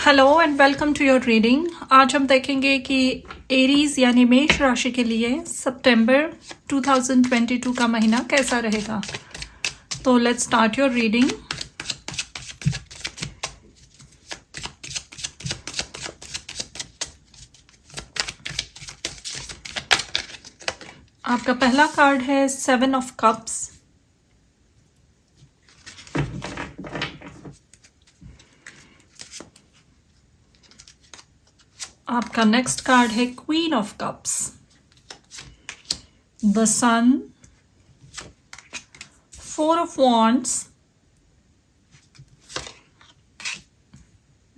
Hello and welcome to your reading. आज हम देखेंगे कि एरीज यानी मेष राशि के लिए सितंबर 2022 का महीना कैसा रहेगा। तो लेट्स स्टार्ट योर रीडिंग। आपका पहला कार्ड है 7 ऑफ कप्स। आपका नेक्स्ट कार्ड है queen of cups, the sun, 4 of wands,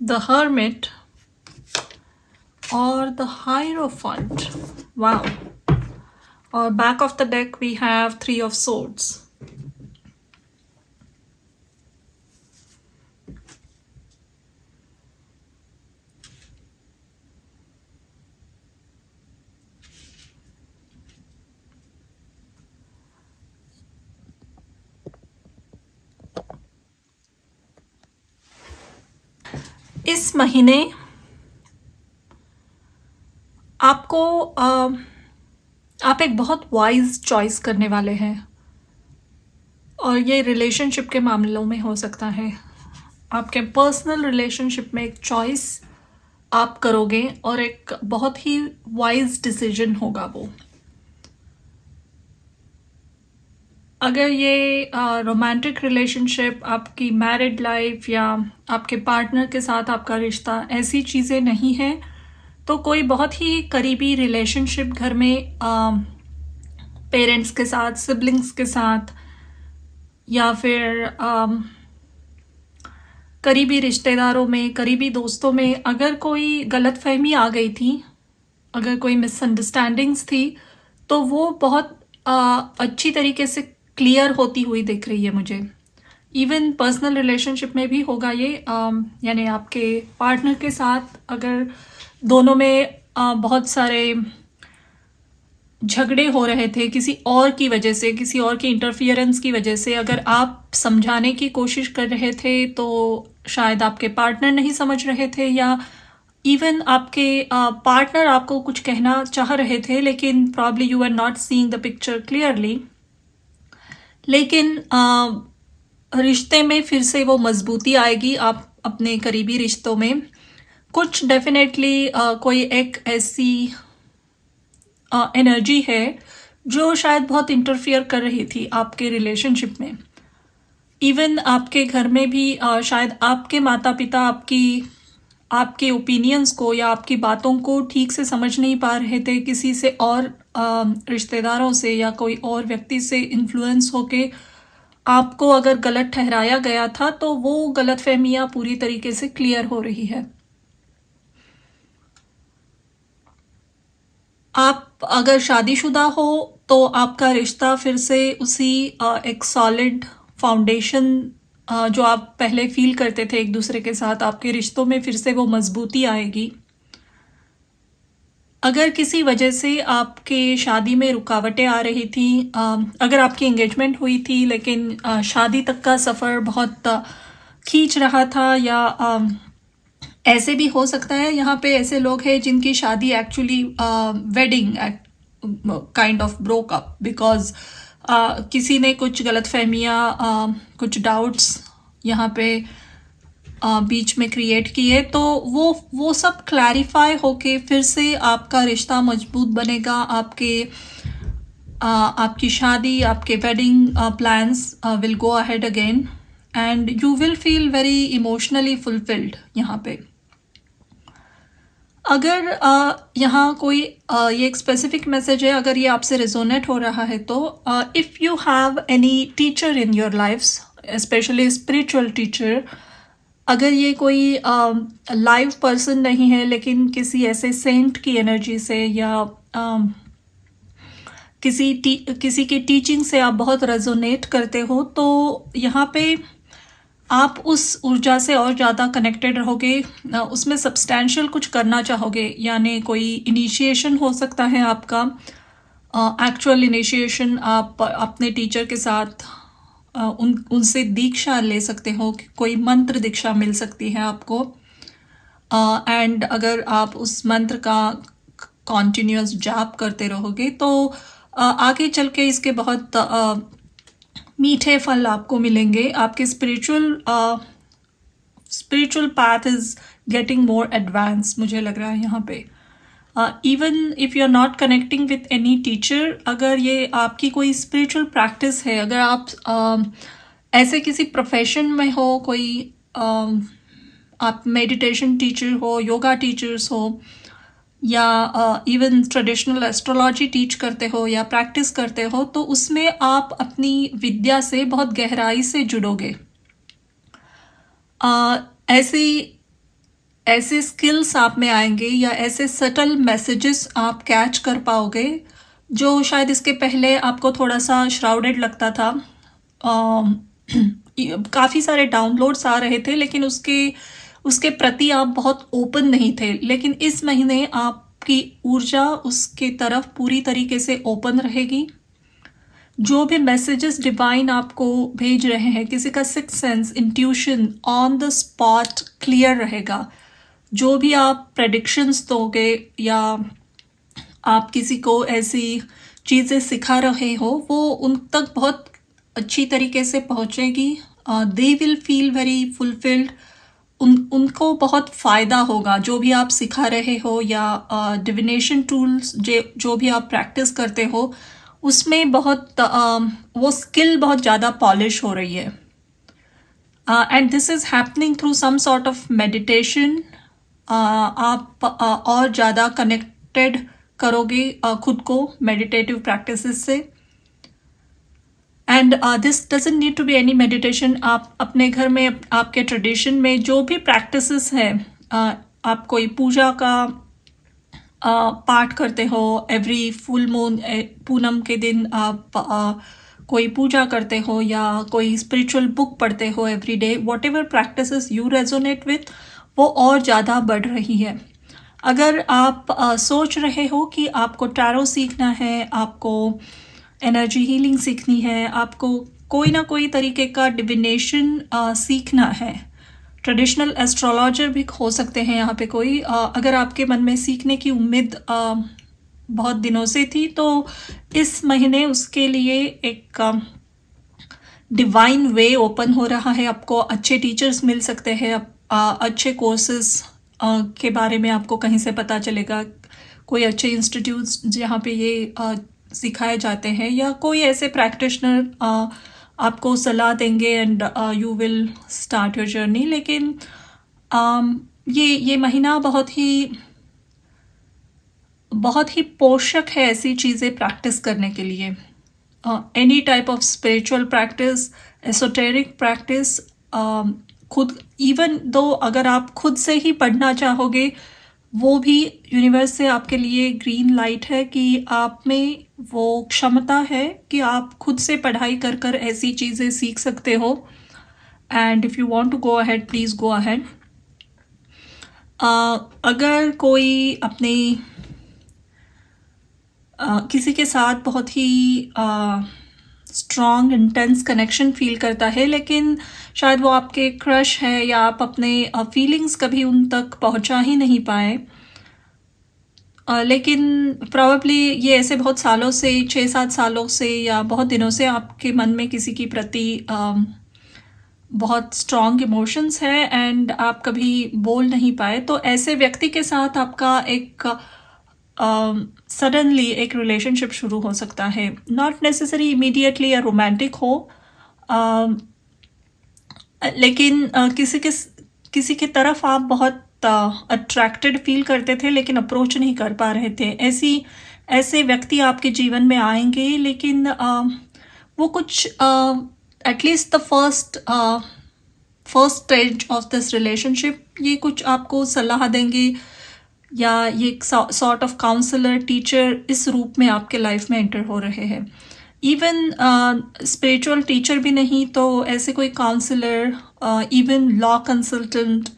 the hermit और द हायरोफेंट। वाओ। और back of the deck we have 3 of swords. इस महीने आपको आप एक बहुत वाइज चॉइस करने वाले हैं और ये रिलेशनशिप के मामलों में हो सकता है। आपके पर्सनल रिलेशनशिप में एक चॉइस आप करोगे और एक बहुत ही वाइज डिसीजन होगा वो। अगर ये रोमांटिक रिलेशनशिप, आपकी मैरिड लाइफ या आपके पार्टनर के साथ आपका रिश्ता, ऐसी चीज़ें नहीं है तो कोई बहुत ही करीबी रिलेशनशिप घर में पेरेंट्स के साथ, सिबलिंग्स के साथ या फिर करीबी रिश्तेदारों में, करीबी दोस्तों में अगर कोई गलतफहमी आ गई थी, अगर कोई मिसअंडरस्टैंडिंग्स थी तो वो बहुत अच्छी तरीके से क्लियर होती हुई दिख रही है मुझे। इवन पर्सनल रिलेशनशिप में भी होगा ये, यानी आपके पार्टनर के साथ अगर दोनों में बहुत सारे झगड़े हो रहे थे किसी और की वजह से, किसी और की इंटरफियरेंस की वजह से, अगर आप समझाने की कोशिश कर रहे थे तो शायद आपके पार्टनर नहीं समझ रहे थे, या इवन आपके पार्टनर आपको कुछ कहना चाह रहे थे लेकिन probably you are not seeing the picture clearly. लेकिन रिश्ते में फिर से वो मजबूती आएगी। आप अपने करीबी रिश्तों में कुछ डेफिनेटली कोई एक ऐसी एनर्जी है जो शायद बहुत इंटरफियर कर रही थी आपके रिलेशनशिप में। इवन आपके घर में भी शायद आपके माता पिता आपके ओपिनियंस को या आपकी बातों को ठीक से समझ नहीं पा रहे थे, किसी से और रिश्तेदारों से या कोई और व्यक्ति से इन्फ्लुएंस होके आपको अगर गलत ठहराया गया था तो वो गलतफहमियां पूरी तरीके से क्लियर हो रही है। आप अगर शादीशुदा हो तो आपका रिश्ता फिर से उसी एक सॉलिड फाउंडेशन जो आप पहले फील करते थे एक दूसरे के साथ, आपके रिश्तों में फिर से वो मजबूती आएगी। अगर किसी वजह से आपके शादी में रुकावटें आ रही थी, अगर आपकी एंगेजमेंट हुई थी लेकिन शादी तक का सफ़र बहुत खींच रहा था, या ऐसे भी हो सकता है यहाँ पे ऐसे लोग हैं जिनकी शादी actually wedding kind of broke up because किसी ने कुछ गलतफहमियाँ, कुछ डाउट्स यहाँ पे बीच में क्रिएट किए, तो वो सब क्लैरिफाई होके फिर से आपका रिश्ता मजबूत बनेगा। आपकी शादी, आपके wedding plans will go ahead again and you will feel very emotionally fulfilled. यहाँ पे अगर यहाँ कोई ये एक स्पेसिफिक मैसेज है, अगर ये आपसे रिजोनेट हो रहा है तो if you have any teacher in your lifes, specially spiritual teacher, अगर ये कोई लाइव पर्सन नहीं है लेकिन किसी ऐसे सेंट की एनर्जी से या किसी की टीचिंग से आप बहुत रेजोनेट करते हो, तो यहाँ पे आप उस ऊर्जा से और ज़्यादा कनेक्टेड रहोगे, उसमें सब्सटैंशियल कुछ करना चाहोगे। यानी कोई इनिशिएशन हो सकता है आपका, एक्चुअल इनिशिएशन आप अपने टीचर के साथ उनसे दीक्षा ले सकते हो, कोई मंत्र दीक्षा मिल सकती है आपको। एंड अगर आप उस मंत्र का कॉन्टिन्यूस जाप करते रहोगे तो आगे चल के इसके बहुत मीठे फल आपको मिलेंगे। आपके spiritual path is getting more advance, मुझे लग रहा है यहाँ पे। Even if you are not connecting with any teacher, अगर ये आपकी कोई स्पिरिचुअल प्रैक्टिस है, अगर आप ऐसे किसी प्रोफेशन में हो, कोई आप मेडिटेशन टीचर हो, योगा टीचर्स हो, या इवन ट्रेडिशनल एस्ट्रोलॉजी टीच करते हो या प्रैक्टिस करते हो, तो उसमें आप अपनी विद्या से बहुत गहराई से जुड़ोगे। ऐसे स्किल्स आप में आएंगे या ऐसे सटल मैसेजेस आप कैच कर पाओगे जो शायद इसके पहले आपको थोड़ा सा श्राउडेड लगता था। काफ़ी सारे डाउनलोड्स आ रहे थे लेकिन उसके प्रति आप बहुत ओपन नहीं थे, लेकिन इस महीने आपकी ऊर्जा उसके तरफ पूरी तरीके से ओपन रहेगी। जो भी मैसेजेस डिवाइन आपको भेज रहे हैं, किसी का six sense, intuition on the spot clear रहेगा। जो भी आप प्रेडिक्शंस दोगे या आप किसी को ऐसी चीज़ें सिखा रहे हो, वो उन तक बहुत अच्छी तरीके से पहुँचेगी। They will feel very fulfilled. उनको बहुत फ़ायदा होगा जो भी आप सिखा रहे हो या डिविनेशन टूल्स जो भी आप प्रैक्टिस करते हो, उसमें बहुत वो स्किल बहुत ज़्यादा पॉलिश हो रही है। And this is happening through some sort of meditation. आप और ज़्यादा कनेक्टेड करोगे खुद को मेडिटेटिव प्रैक्टिसेस से। And this doesn't need to be any meditation. आप अपने घर में आपके ट्रेडिशन में जो भी प्रैक्टिसेस हैं, आप कोई पूजा का पाठ करते हो, एवरी फुल मून पूनम के दिन आप कोई पूजा करते हो या कोई स्पिरिचुअल बुक पढ़ते हो every day, what ever practices you resonate with, वो और ज़्यादा बढ़ रही है। अगर आप सोच रहे हो कि आपको टैरो सीखना है, आपको एनर्जी हीलिंग सीखनी है, आपको कोई ना कोई तरीके का डिविनेशन सीखना है, ट्रेडिशनल एस्ट्रोलॉजर भी हो सकते हैं यहाँ पे कोई, अगर आपके मन में सीखने की उम्मीद बहुत दिनों से थी, तो इस महीने उसके लिए एक डिवाइन वे ओपन हो रहा है। आपको अच्छे टीचर्स मिल सकते हैं, अच्छे कोर्सेज के बारे में आपको कहीं से पता चलेगा, कोई अच्छे इंस्टीट्यूट्स जहाँ पे ये सिखाए जाते हैं, या कोई ऐसे प्रैक्टिशनर आपको सलाह देंगे and you will start your journey. लेकिन ये महीना बहुत ही पोषक है ऐसी चीज़ें प्रैक्टिस करने के लिए। Any type of spiritual practice, esoteric practice, खुद इवन दो अगर आप खुद से ही पढ़ना चाहोगे, वो भी यूनिवर्स से आपके लिए ग्रीन लाइट है कि आप में वो क्षमता है कि आप खुद से पढ़ाई कर कर ऐसी चीज़ें सीख सकते हो। And if you want to go ahead, please go ahead. अगर कोई अपने किसी के साथ बहुत ही स्ट्रॉन्ग इंटेंस कनेक्शन फील करता है, लेकिन शायद वो आपके क्रश है या आप अपने फीलिंग्स कभी उन तक पहुंचा ही नहीं पाए, लेकिन प्रॉबेबली ये ऐसे बहुत सालों से, 6-7 सालों से या बहुत दिनों से आपके मन में किसी की प्रति बहुत स्ट्रॉन्ग इमोशंस है एंड आप कभी बोल नहीं पाए, तो ऐसे व्यक्ति के साथ आपका एक सडनली एक रिलेशनशिप शुरू हो सकता है। नॉट नेसेसरी इमीडिएटली या रोमांटिक हो, लेकिन किसी के तरफ आप बहुत अट्रैक्टेड फील करते थे लेकिन अप्रोच नहीं कर पा रहे थे। ऐसे व्यक्ति आपके जीवन में आएंगे, लेकिन वो कुछ at least the first stage of this relationship, ये कुछ आपको सलाह देंगे या ये सॉर्ट ऑफ काउंसलर, टीचर इस रूप में आपके लाइफ में एंटर हो रहे हैं। इवन स्पिरिचुअल टीचर भी नहीं तो ऐसे कोई काउंसलर, इवन लॉ कंसल्टेंट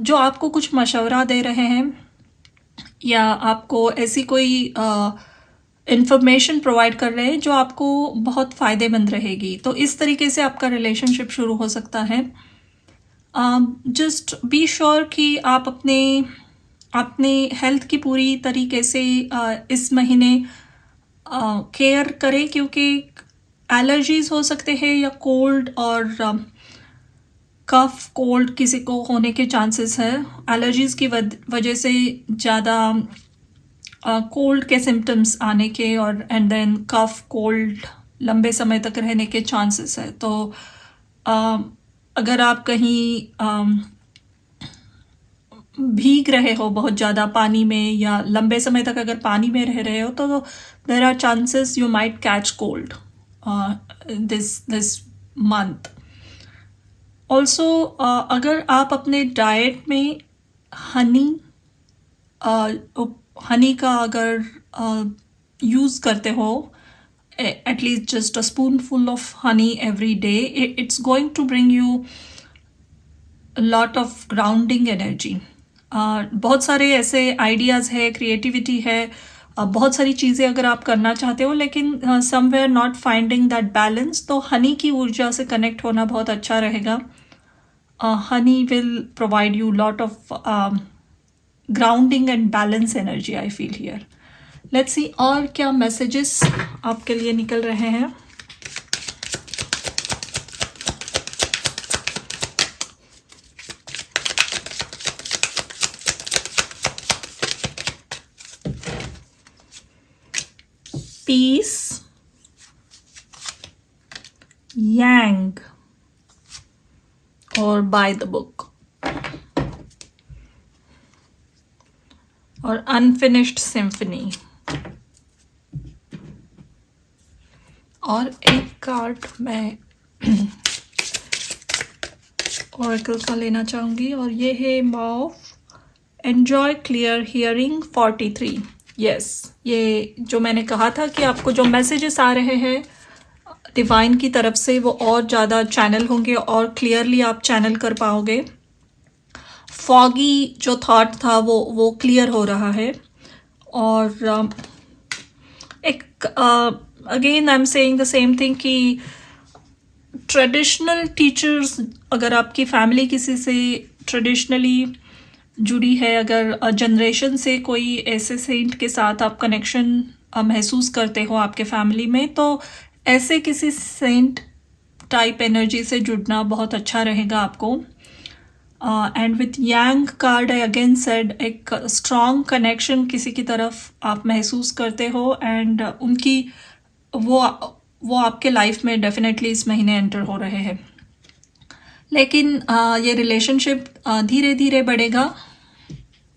जो आपको कुछ मशवरा दे रहे हैं या आपको ऐसी कोई इंफॉर्मेशन प्रोवाइड कर रहे हैं जो आपको बहुत फ़ायदेमंद रहेगी। तो इस तरीके से आपका रिलेशनशिप शुरू हो सकता है। जस्ट बी श्योर कि आप अपने अपने हेल्थ की पूरी तरीके से इस महीने केयर करें, क्योंकि एलर्जीज हो सकते हैं या कोल्ड और कफ कोल्ड किसी को होने के चांसेस है। एलर्जीज की वजह से ज़्यादा कोल्ड के सिम्टम्स आने के और एंड देन कफ कोल्ड लंबे समय तक रहने के चांसेस है। तो अगर आप कहीं भीग रहे हो बहुत ज़्यादा पानी में या लंबे समय तक अगर पानी में रह रहे हो तो there are chances you might catch cold this month. Also अगर आप अपने डाइट में हनी का अगर यूज़ करते हो, at least just a spoonful of honey every day, it's going to bring you lot of grounding energy. बहुत सारे ऐसे आइडियाज़ है, क्रिएटिविटी है, बहुत सारी चीज़ें अगर आप करना चाहते हो लेकिन somewhere not finding that balance, तो हनी की ऊर्जा से कनेक्ट होना बहुत अच्छा रहेगा। Honey will provide you lot of grounding and balance energy I feel here. Let's see और क्या मैसेजेस आपके लिए निकल रहे हैं। पीस, यांग और बाय द बुक और अनफिनिश्ड सिम्फनी। और एक कार्ड मैं ऑरेकल का लेना चाहूँगी और ये है माउफ एन्जॉय क्लियर हियरिंग 43। यस, ये जो मैंने कहा था कि आपको जो मैसेजेस आ रहे हैं डिवाइन की तरफ से वो और ज़्यादा चैनल होंगे और क्लियरली आप चैनल कर पाओगे। फॉगी जो थॉट था वो क्लियर हो रहा है। और एक again I am saying the same thing कि ट्रेडिशनल टीचर्स, अगर आपकी फैमिली किसी से ट्रेडिशनली जुड़ी है, अगर जनरेशन से कोई ऐसे सेंट के साथ आप कनेक्शन महसूस करते हो आपके फैमिली में, तो ऐसे किसी सेंट टाइप एनर्जी से जुड़ना बहुत अच्छा रहेगा आपको। And with Yang card I again said एक स्ट्रॉन्ग कनेक्शन किसी की तरफ आप महसूस करते हो एंड उनकी वो आपके लाइफ में डेफिनेटली इस महीने एंटर हो रहे हैं। लेकिन ये रिलेशनशिप धीरे धीरे बढ़ेगा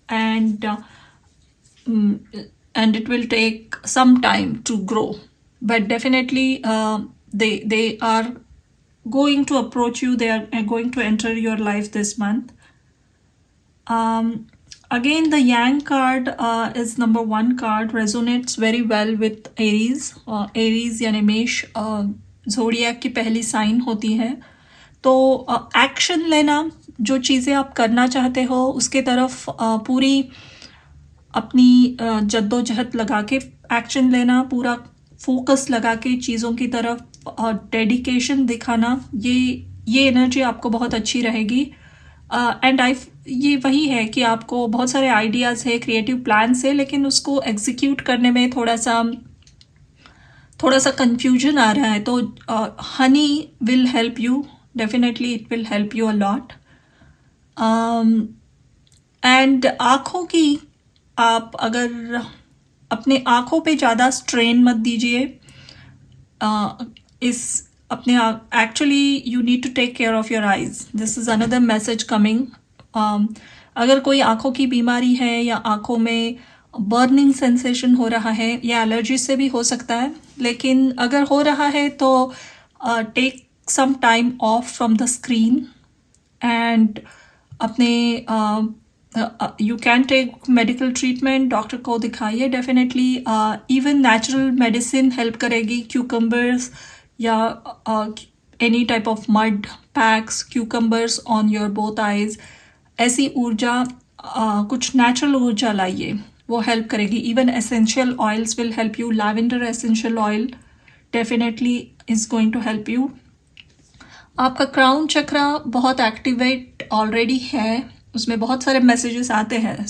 and it will take some time to grow, but definitely they are going to approach you, they are going to enter your life this month. Again the yang card is number 1 card, resonates very well with Aries. Aries यानी मेष zodiac की पहली sign होती है। तो action लेना, जो चीज़ें आप करना चाहते हो उसके तरफ पूरी अपनी जद्दोजहद लगा के एक्शन लेना, पूरा फोकस लगा के चीज़ों की तरफ और डेडिकेशन दिखाना, ये एनर्जी आपको बहुत अच्छी रहेगी। एंड ये वही है कि आपको बहुत सारे आइडियाज़ है, क्रिएटिव प्लान्स है, लेकिन उसको एग्जीक्यूट करने में थोड़ा सा कंफ्यूजन आ रहा है। तो Honey will help you, definitely it will help you a lot. And आँखों की, आप अगर अपने आँखों पे ज़्यादा स्ट्रेन मत दीजिए। Actually you need to take care of your eyes, this is another message coming. अगर कोई आँखों की बीमारी है या आँखों में बर्निंग सेंसेशन हो रहा है, या एलर्जी से भी हो सकता है, लेकिन अगर हो रहा है तो take some time off from the screen and अपने you can take medical treatment, doctor को दिखाइए definitely. Even natural medicine help करेगी, क्यूकम्बर्स या any type of mud packs, cucumbers on your both eyes, ऐसी ऊर्जा, कुछ नेचुरल ऊर्जा लाइए, वो हेल्प करेगी। Even essential oils will help you, lavender essential oil definitely is going to help you. आपका क्राउन चक्रा बहुत एक्टिवेट ऑलरेडी है, उसमें बहुत सारे मैसेजेस आते हैं,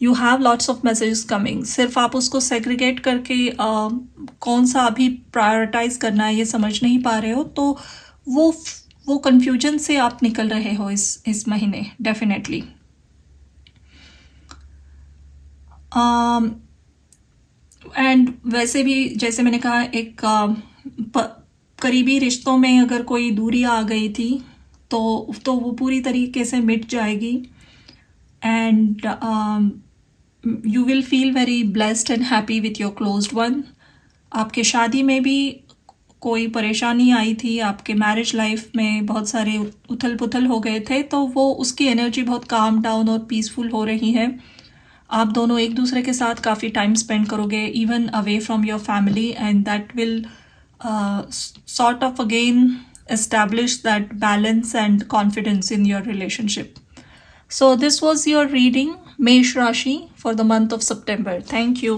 you have lots of messages coming. सिर्फ आप उसको सेग्रीगेट करके कौन सा अभी प्रायोरिटाइज करना है ये समझ नहीं पा रहे हो, तो वो कन्फ्यूजन से आप निकल रहे हो इस महीने डेफिनेटली। एंड वैसे भी जैसे मैंने कहा, एक करीबी रिश्तों में अगर कोई दूरी आ गई थी तो वो पूरी तरीके से मिट जाएगी। And you will feel very blessed and happy with your closed one. आपके शादी में भी कोई परेशानी आई थी, आपके मैरिज लाइफ में बहुत सारे उथल पुथल हो गए थे, तो वो उसकी एनर्जी बहुत काम डाउन और पीसफुल हो रही है। आप दोनों एक दूसरे के साथ काफ़ी टाइम स्पेंड करोगे, even away from your family, and that will sort of again establish that balance and confidence in your relationship. So this was your reading, Mesh Rashi, for the month of September. Thank you.